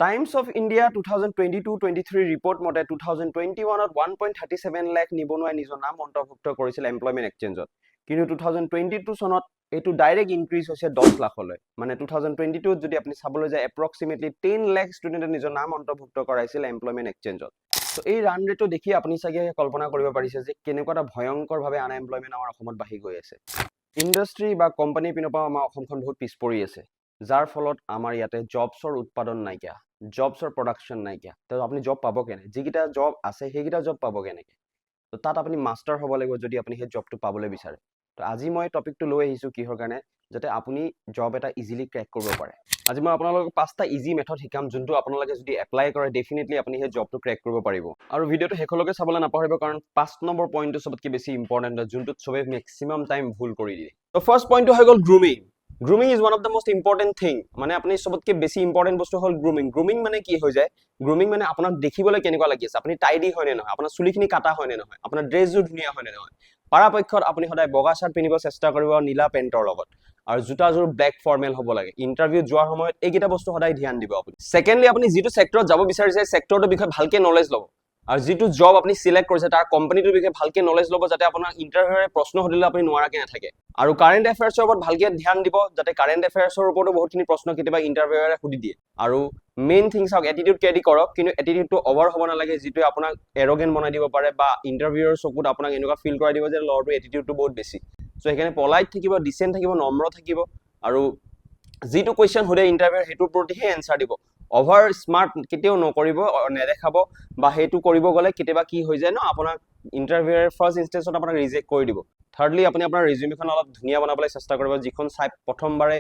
Times of India 2022-23 report মতে 2021ত 1.37 লাখ নিবনুৱাই নিজৰ নাম অন্তৰ্ভুক্ত কৰিছিল এমপ্লয়মেণ্ট এক্সচেঞ্জত। কিন্তু 2022 চনত এইটো ডাইৰেক্ট ইনক্ৰিজ হৈছে 10 লাখলৈ। মানে 2022ত যদি আপুনি চাবলৈ যায় এপ্ৰক্সিমেটলি 10 লাখ ষ্টুডেণ্টে নিজৰ নাম অন্তৰ্ভুক্ত কৰাইছিল এমপ্লয়মেণ্ট এক্সচেঞ্জত। তো এই ৰান ৰেটটো দেখি আপুনি চাগে কল্পনা কৰিব পাৰিছে যে কেনেকুৱা এটা ভয়ংকৰভাৱে আনএমপ্লয়মেণ্ট আমাৰ অসমত বাঢ়ি গৈ আছে। ইণ্ডাষ্ট্ৰী বা কোম্পানীৰ পিনৰ পৰা আমাৰ অসমখন বহুত পিছ পৰি আছে, যাৰ ফলত আমাৰ ইয়াতে জবছৰ উৎপাদন নাইকিয়া, জবছৰ প্ৰডাকশ্যন নাইকিয়া। তো আপুনি জব পাব কেনে? যিকেইটা জব আছে সেইকেইটা জব পাব কেনেকৈ? তো তাত আপুনি মাষ্টাৰ হ'ব লাগিব যদি আপুনি সেই জবটো পাবলৈ বিচাৰে। তো আজি মই টপিকটো লৈ আহিছোঁ কিহৰ কাৰণে, যাতে আপুনি জব এটা ইজিলি ক্ৰেক কৰিব পাৰে। আজি মই আপোনালোকক 5টা ইজি মেথড শিকাম, যোনটো আপোনালোকে যদি এপ্লাই কৰে ডেফিনেটলি আপুনি সেই জবটো ক্ৰেক কৰিব পাৰিব। আৰু ভিডিঅ'টো শেষলৈকে চাবলৈ নাপাহৰিব, কাৰণ 5 নম্বৰ পইণ্টটো চবতকৈ বেছি ইম্পৰ্টেণ্ট হয়, যোনটোত চবেই মেক্সিমাম টাইম ভুল কৰি দিয়ে। তো ফাৰ্ষ্ট পইণ্টটো হৈ গ'ল grooming. Grooming is one of the most important thing. মানে আপুনি চবতকৈ বেছি ইম্পৰ্টেণ্ট বস্তু হ'ল গ্ৰুমিং। গ্ৰুমিং মানে কি হৈ যায়? গ্ৰুমিং মানে আপোনাক দেখিবলৈ কেনেকুৱা লাগি আছে, আপুনি টাইডি হয়নে নহয়, আপোনাৰ চুলিখিনি কাটা হয়নে নহয়, আপোনাৰ ড্ৰেছযোৰ ধুনীয়া হয়নে নহয়। পৰাপক্ষত আপুনি সদায় বগা চাৰ্ট পিন্ধিব চেষ্টা কৰিব নীলা পেণ্টৰ লগত, আৰু জোতাযোৰ ব্লেক ফৰ্মেল হ'ব লাগে। ইণ্টাৰভিউ যোৱাৰ সময়ত এইকেইটা বস্তু সদায় ধ্যান দিব আপুনি। ছেকেণ্ডলি, আপুনি যিটো ছেক্টৰত যাব বিচাৰিছে ছেক্টৰটোৰ বিষয়ে ভালকৈ নলেজ ল'ব, আৰু যিটো জব আপুনি চিলেক্ট কৰিছে তাৰ কোম্পানীটোৰ বিষয়ে ভালকৈ নলেজ ল'ব, যাতে আপোনাৰ ইণ্টাৰভিউৰে প্ৰশ্ন সুধিলে আপুনি নোৱাৰাকৈ নাথাকে। আৰু কাৰেণ্ট এফেয়াৰ্ছৰ ওপৰত ভালকৈ ধ্যান দিব, যাতে কাৰেণ্ট এফেয়াৰ্ছৰ ওপৰতো বহুতখিনি প্ৰশ্ন কেতিয়াবা ইণ্টাৰভিউৰে সুধি দিয়ে। আৰু মেইন থিং চাওক, এটিটিউড কেৰি কৰক, কিন্তু এটিটিউডটো অভাৰ হ'ব নালাগে, যিটোৱে আপোনাক এৰগেণ্ট বনাই দিব পাৰে, বা ইণ্টাৰভিউৰ চকুত আপোনাক এনেকুৱা ফিল কৰাই দিব যে ল'ৰাটোৰ এটিটিউডটো বহুত বেছি। চ' সেইকাৰণে পলাইট থাকিব, ডিচেণ্ট থাকিব, নম্ৰ থাকিব, আৰু যিটো কুৱেশ্যন সোধে ইণ্টাৰভিউৰ সেইটোৰ প্ৰতিহে এনচাৰ দিব। অভাৰ স্মাৰ্ট কেতিয়াও নকৰিব, নেদেখাব, বা সেইটো কৰিব গ'লে কেতিয়াবা কি হৈ যায় ন, আপোনাক ইণ্টাৰভিউৰ ফাৰ্ষ্ট ইনষ্টেঞ্চত আপোনাক ৰিজেক্ট কৰি দিব। থাৰ্ডলি, আপুনি আপোনাৰ ৰিজিউমিখন অলপ ধুনীয়া বনাবলৈ চেষ্টা কৰিব, যিখন চাই প্ৰথমবাৰে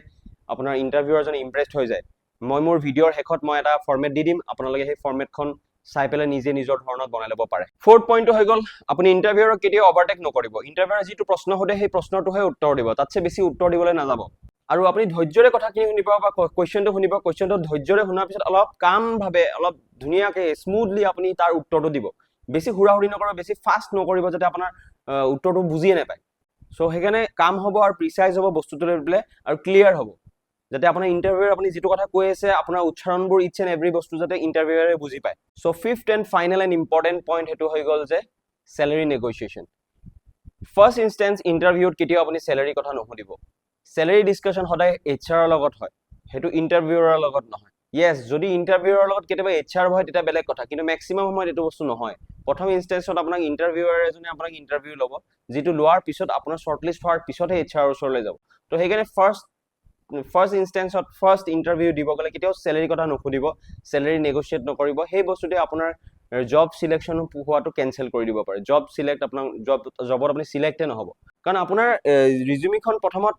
আপোনাৰ ইণ্টাৰভিউৱাৰজন ইমপ্ৰেছড হৈ যায়। মই মোৰ ভিডিঅ'ৰ শেষত মই এটা ফৰ্মেট দি দিম, আপোনালোকে সেই ফৰ্মেটখন চাই পেলাই নিজে নিজৰ ধৰণত বনাই ল'ব পাৰে। ফ'ৰ্থ পইণ্টটো হৈ গ'ল, আপুনি ইণ্টাৰভিউৰক কেতিয়াও অভাৰটেক নকৰিব। ইণ্টাৰভিউৰে যিটো প্ৰশ্ন সোধে সেই প্ৰশ্নটোহে উত্তৰ দিব, তাতছে বেছি উত্তৰ দিবলৈ নাযাব। আৰু আপুনি ধৈৰ্যৰে কথাখিনি শুনিব বা কুৱেশ্যনটো শুনিব, কুৱেশ্যনটো ধৈৰ্যৰে শুনাৰ পিছত অলপ কামভাৱে, অলপ ধুনীয়াকৈ স্মুথলি আপুনি তাৰ উত্তৰটো দিব। বেছি হুৰাহুৰি নকৰিব, বেছি ফাষ্ট নকৰিব, যাতে আপোনাৰ উত্তৰটো বুজিয়ে নাপায়। চ' সেইকাৰণে কাম হ'ব আৰু প্ৰিচাইজ হ'ব বস্তুটো লৈ পেলাই, আৰু ক্লিয়াৰ হ'ব, যাতে আপোনাৰ ইণ্টাৰভিউৰ আপুনি যিটো কথা কৈ আছে আপোনাৰ উচ্চাৰণবোৰ ইটছ এণ্ড এভৰি বস্তু যাতে ইণ্টাৰভিউৰে বুজি পায়। So' fifth and final and important point সেইটো হৈ গ'ল যে চেলেৰি নেগচিয়েশ্যন। ফাৰ্ষ্ট ইনষ্টেঞ্চ ইণ্টাৰভিউত কেতিয়াও আপুনি চেলেৰিৰ কথা নুসুধিব। চেলেৰি ডিছকাশ্যন সদায় HR লগত হয়, সেইটো ইণ্টাৰভিউৰৰ লগত নহয়। য়েছ, যদি ইণ্টাৰভিউৰৰ লগত কেতিয়াবা HR হয় তেতিয়া বেলেগ কথা, কিন্তু মেক্সিমাম সময়ত এইটো বস্তু নহয়। প্ৰথম ইনষ্টেঞ্চত আপোনাক ইণ্টাৰভিউৱাৰ এজনে আপোনাক ইণ্টাৰভিউ ল'ব, যিটো লোৱাৰ পিছত আপোনাৰ শ্বৰ্টলিষ্ট হোৱাৰ পিছতহে HR ওচৰলৈ যাব। তো সেইকাৰণে ফাৰ্ষ্ট ইনষ্টেঞ্চত ফাৰ্ষ্ট ইণ্টাৰভিউ দিব গ'লে কেতিয়াও চেলেৰিৰ কথা নুসুধিব, চেলেৰি নেগচিয়েট নকৰিব। সেই বস্তুটোৱে আপোনাৰ জব চিলেকশ্যন হোৱাটো কেঞ্চেল কৰি দিব পাৰে। জবত আপুনি চিলেক্টে নহ'ব, কাৰণ আপোনাৰ ৰিজিউমিখন প্ৰথমত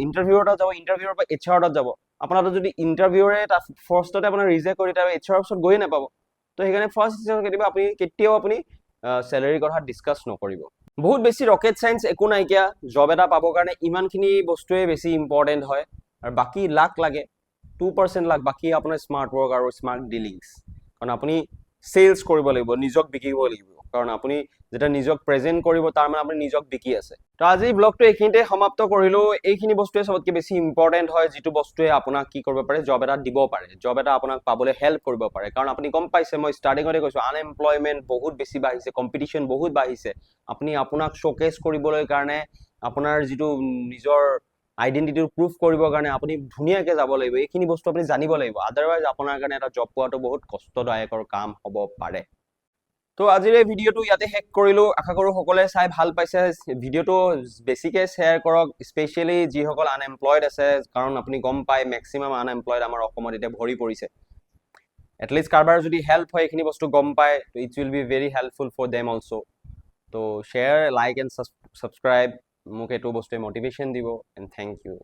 ইণ্টাৰভিউৰ তাত যাব, ইণ্টাৰভিউৰ পৰা HR তাত যাব। আপোনাৰ যদি ইণ্টাৰভিউৰে তাত ফাৰ্ষ্টতে আপোনাৰ ৰিজেক্ট কৰি তাৰ HR ওচৰত গৈয়ে নাপাব। তো সেইকাৰণে ফাৰ্ষ্ট ইনষ্টেঞ্চত কেতিয়াও আপুনি চেলেৰিৰ কথা ডিছকাছ নকৰিব। বহুত বেছি ৰকেট চাইন্স একো নাইকিয়া, জব এটা পাবৰ কাৰণে ইমানখিনি বস্তুৱে বেছি ইম্পৰ্টেণ্ট হয়, আৰু বাকী লাক লাগে, 2% লাক, বাকী আপোনাৰ স্মাৰ্ট ৱৰ্ক আৰু স্মাৰ্ট ডিলিংছ। কাৰণ আপুনি চেলছ কৰিব লাগিব, নিজক বিকিব লাগিব, কাৰণ আপুনি যেতিয়া নিজক প্ৰেজেণ্ট কৰিব তাৰ মানে আপুনি নিজক বিকি আছে। তো আজি ব্লগটো এইখিনিতে সমাপ্ত কৰিলোঁ। এইখিনি বস্তুৱে চবতকৈ বেছি ইম্পৰ্টেণ্ট হয়, যিটো বস্তুৱে আপোনাক কি কৰিব পাৰে, জব এটা দিব পাৰে, জব এটা আপোনাক পাবলৈ হেল্প কৰিব পাৰে। কাৰণ আপুনি গম পাইছে, মই ষ্টাৰ্টিঙতে কৈছোঁ, আনএমপ্লয়মেণ্ট বহুত বেছি বাঢ়িছে, কম্পিটিশ্যন বহুত বাঢ়িছে। আপুনি আপোনাক শ্ব'কেছ কৰিবলৈ কাৰণে, আপোনাৰ যিটো নিজৰ আইডেণ্টিটিটো প্ৰুভ কৰিবৰ কাৰণে আপুনি ধুনীয়াকৈ যাব লাগিব। এইখিনি বস্তু আপুনি জানিব লাগিব, আদাৰৱাইজ আপোনাৰ কাৰণে এটা জব পোৱাটো বহুত কষ্টদায়কৰ কাম হ'ব পাৰে। তো আজিৰ এই ভিডিঅ'টো ইয়াতে শেষ কৰিলোঁ। আশা কৰোঁ সকলোৱে চাই ভাল পাইছে। ভিডিঅ'টো বেছিকৈ শ্বেয়াৰ কৰক, স্পেচিয়েলি যিসকল আনএমপ্লয়ড আছে, কাৰণ আপুনি গম পায় মেক্সিমাম আনএমপ্লয়ড আমাৰ অসমত এতিয়া ভৰি পৰিছে। এটলিষ্ট কাৰোবাৰ যদি হেল্প হয়, এইখিনি বস্তু গম পায়, it will be very helpful for them also'. তো শ্বেয়াৰ, লাইক এণ্ড ছাবস্ক্ৰাইব, মোক এইটো বস্তুৱে মটিভেশ্যন দিব, এণ্ড থেংক ইউ।